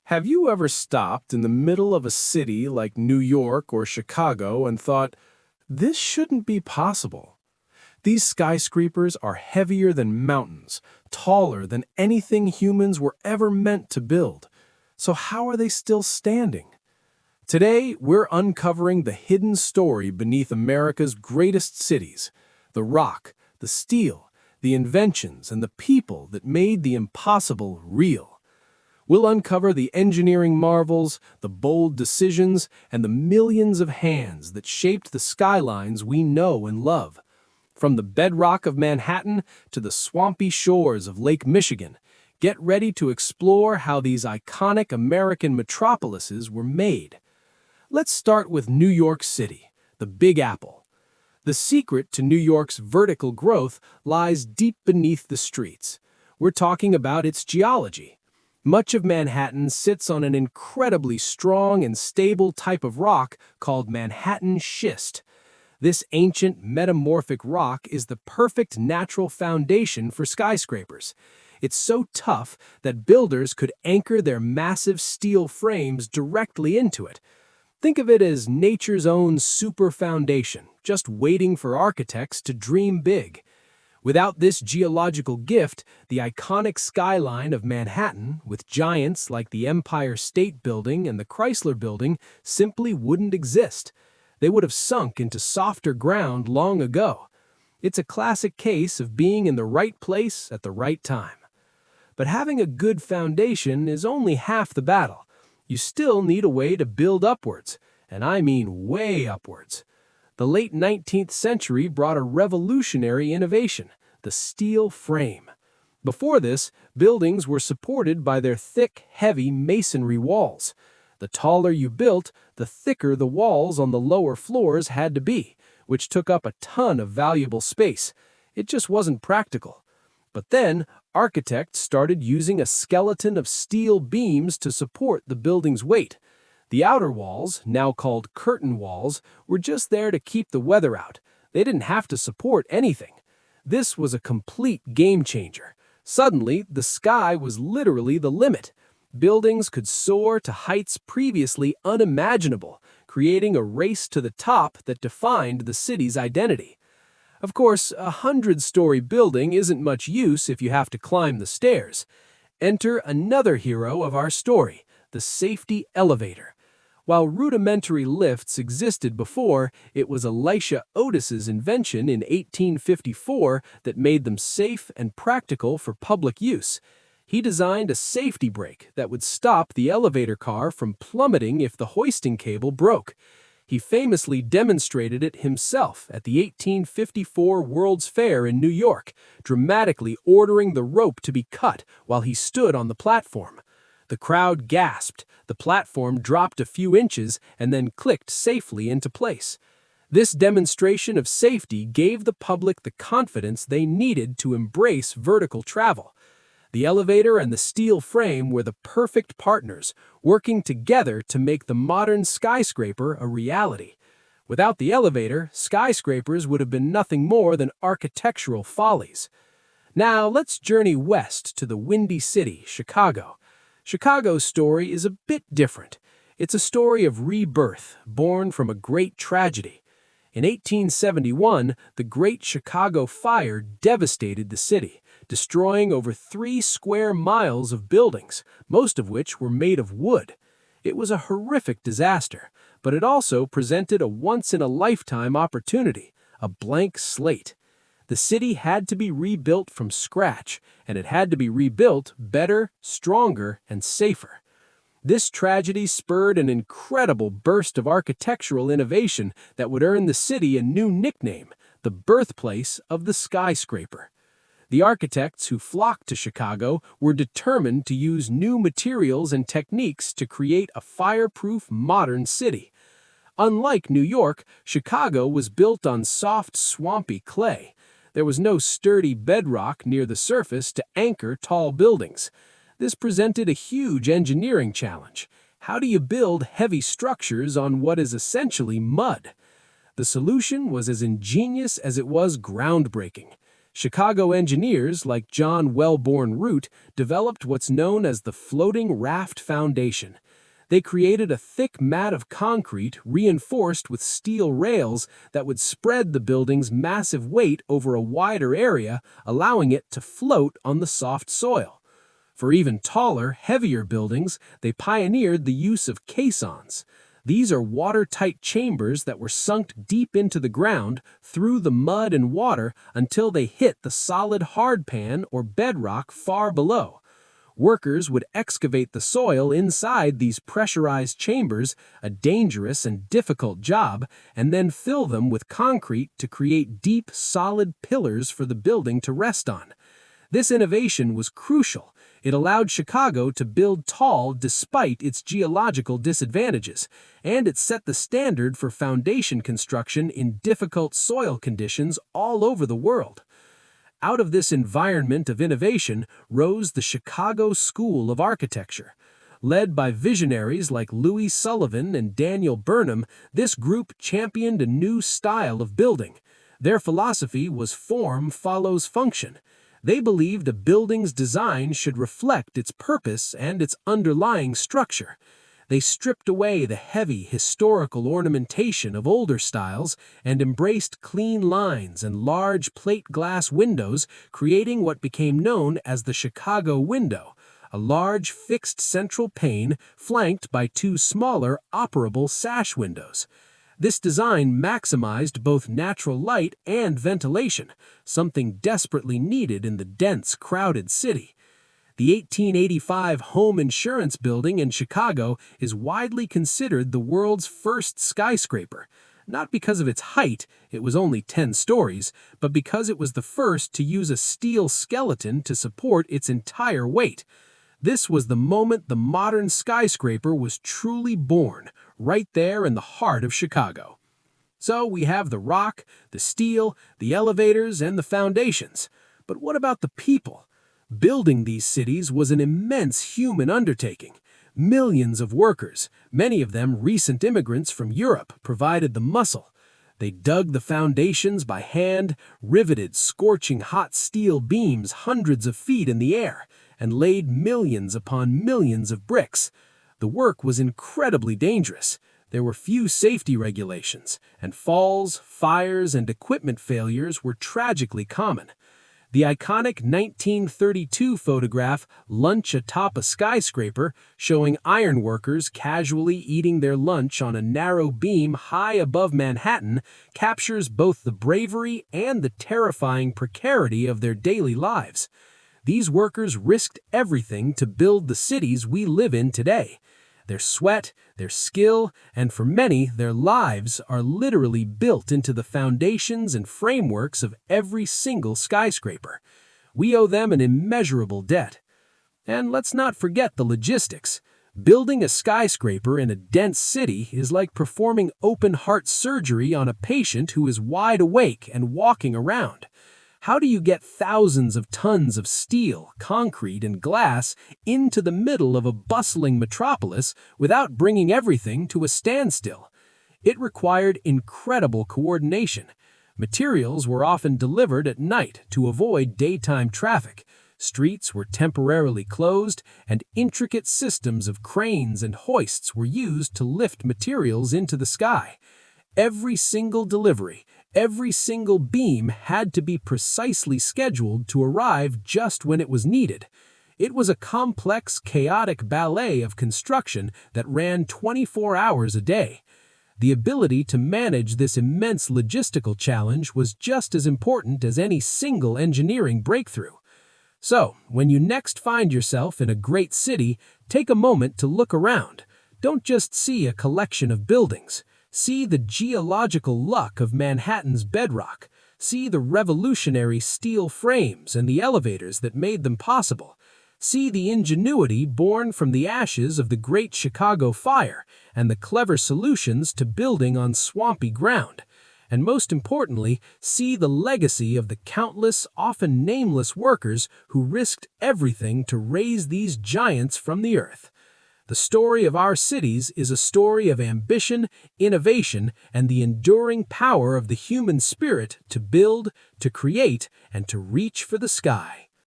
Have you ever stopped in the middle of a city like New York or Chicago and thought, this shouldn't be possible? These skyscrapers are heavier than mountains, taller than anything humans were ever meant to build. So how are they still standing? Today, we're uncovering the hidden story beneath America's greatest cities, the rock, the steel, the inventions, and the people that made the impossible real. We'll uncover the engineering marvels, the bold decisions, and the millions of hands that shaped the skylines we know and love. From the bedrock of Manhattan to the swampy shores of Lake Michigan, get ready to explore how these iconic American metropolises were made. Let's start with New York City, the Big Apple. The secret to New York's vertical growth lies deep beneath the streets. We're talking about its geology. Much of Manhattan sits on an incredibly strong and stable type of rock called Manhattan schist. This ancient metamorphic rock is the perfect natural foundation for skyscrapers. It's so tough that builders could anchor their massive steel frames directly into it. Think of it as nature's own super foundation, just waiting for architects to dream big. Without this geological gift, the iconic skyline of Manhattan, with giants like the Empire State Building and the Chrysler Building, simply wouldn't exist. They would have sunk into softer ground long ago. It's a classic case of being in the right place at the right time. But having a good foundation is only half the battle. You still need a way to build upwards, and I mean way upwards. The late 19th century brought a revolutionary innovation, the steel frame. Before this, buildings were supported by their thick, heavy masonry walls. The taller you built, the thicker the walls on the lower floors had to be, which took up a ton of valuable space. It just wasn't practical. But then, architects started using a skeleton of steel beams to support the building's weight. The outer walls, now called curtain walls, were just there to keep the weather out. They didn't have to support anything. This was a complete game changer. Suddenly, the sky was literally the limit. Buildings could soar to heights previously unimaginable, creating a race to the top that defined the city's identity. Of course, a 100-story building isn't much use if you have to climb the stairs. Enter another hero of our story, the safety elevator. While rudimentary lifts existed before, it was Elisha Otis's invention in 1854 that made them safe and practical for public use. He designed a safety brake that would stop the elevator car from plummeting if the hoisting cable broke. He famously demonstrated it himself at the 1854 World's Fair in New York, dramatically ordering the rope to be cut while he stood on the platform. The crowd gasped, the platform dropped a few inches, and then clicked safely into place. This demonstration of safety gave the public the confidence they needed to embrace vertical travel. The elevator and the steel frame were the perfect partners, working together to make the modern skyscraper a reality. Without the elevator, skyscrapers would have been nothing more than architectural follies. Now let's journey west to the Windy City, Chicago. Chicago's story is a bit different. It's a story of rebirth, born from a great tragedy. In 1871, the Great Chicago Fire devastated the city, destroying over 3 square miles of buildings, most of which were made of wood. It was a horrific disaster, but it also presented a once-in-a-lifetime opportunity, a blank slate. The city had to be rebuilt from scratch, and it had to be rebuilt better, stronger, and safer. This tragedy spurred an incredible burst of architectural innovation that would earn the city a new nickname, the birthplace of the skyscraper. The architects who flocked to Chicago were determined to use new materials and techniques to create a fireproof modern city. Unlike New York, Chicago was built on soft, swampy clay. There was no sturdy bedrock near the surface to anchor tall buildings. This presented a huge engineering challenge. How do you build heavy structures on what is essentially mud? The solution was as ingenious as it was groundbreaking. Chicago engineers like John Wellborn Root developed what's known as the floating raft foundation. They created a thick mat of concrete reinforced with steel rails that would spread the building's massive weight over a wider area, allowing it to float on the soft soil. For even taller, heavier buildings, they pioneered the use of caissons. These are watertight chambers that were sunk deep into the ground through the mud and water until they hit the solid hardpan or bedrock far below. Workers would excavate the soil inside these pressurized chambers, a dangerous and difficult job, and then fill them with concrete to create deep, solid pillars for the building to rest on. This innovation was crucial. It allowed Chicago to build tall despite its geological disadvantages, and it set the standard for foundation construction in difficult soil conditions all over the world. Out of this environment of innovation rose the Chicago School of Architecture. Led by visionaries like Louis Sullivan and Daniel Burnham, this group championed a new style of building. Their philosophy was form follows function. They believed a building's design should reflect its purpose and its underlying structure. They stripped away the heavy historical ornamentation of older styles and embraced clean lines and large plate glass windows, creating what became known as the Chicago window, a large fixed central pane flanked by two smaller operable sash windows. This design maximized both natural light and ventilation, something desperately needed in the dense, crowded city. The 1885 Home Insurance Building in Chicago is widely considered the world's first skyscraper, not because of its height, it was only 10 stories, but because it was the first to use a steel skeleton to support its entire weight. This was the moment the modern skyscraper was truly born, right there in the heart of Chicago. So we have the rock, the steel, the elevators, and the foundations. But what about the people? Building these cities was an immense human undertaking. Millions of workers, many of them recent immigrants from Europe, provided the muscle. They dug the foundations by hand, riveted scorching hot steel beams hundreds of feet in the air, and laid millions upon millions of bricks. The work was incredibly dangerous. There were few safety regulations, and falls, fires, and equipment failures were tragically common. The iconic 1932 photograph, Lunch Atop a Skyscraper, showing ironworkers casually eating their lunch on a narrow beam high above Manhattan, captures both the bravery and the terrifying precarity of their daily lives. These workers risked everything to build the cities we live in today. Their sweat, their skill, and for many, their lives are literally built into the foundations and frameworks of every single skyscraper. We owe them an immeasurable debt. And let's not forget the logistics. Building a skyscraper in a dense city is like performing open-heart surgery on a patient who is wide awake and walking around. How do you get thousands of tons of steel, concrete, and glass into the middle of a bustling metropolis without bringing everything to a standstill? It required incredible coordination. Materials were often delivered at night to avoid daytime traffic. Streets were temporarily closed, and intricate systems of cranes and hoists were used to lift materials into the sky. Every single delivery, every single beam had to be precisely scheduled to arrive just when it was needed. It was a complex, chaotic ballet of construction that ran 24 hours a day. The ability to manage this immense logistical challenge was just as important as any single engineering breakthrough. So, when you next find yourself in a great city, take a moment to look around. Don't just see a collection of buildings. See the geological luck of Manhattan's bedrock. See the revolutionary steel frames and the elevators that made them possible. See the ingenuity born from the ashes of the Great Chicago Fire and the clever solutions to building on swampy ground. And most importantly, see the legacy of the countless, often nameless workers who risked everything to raise these giants from the earth. The story of our cities is a story of ambition, innovation, and the enduring power of the human spirit to build, to create, and to reach for the sky.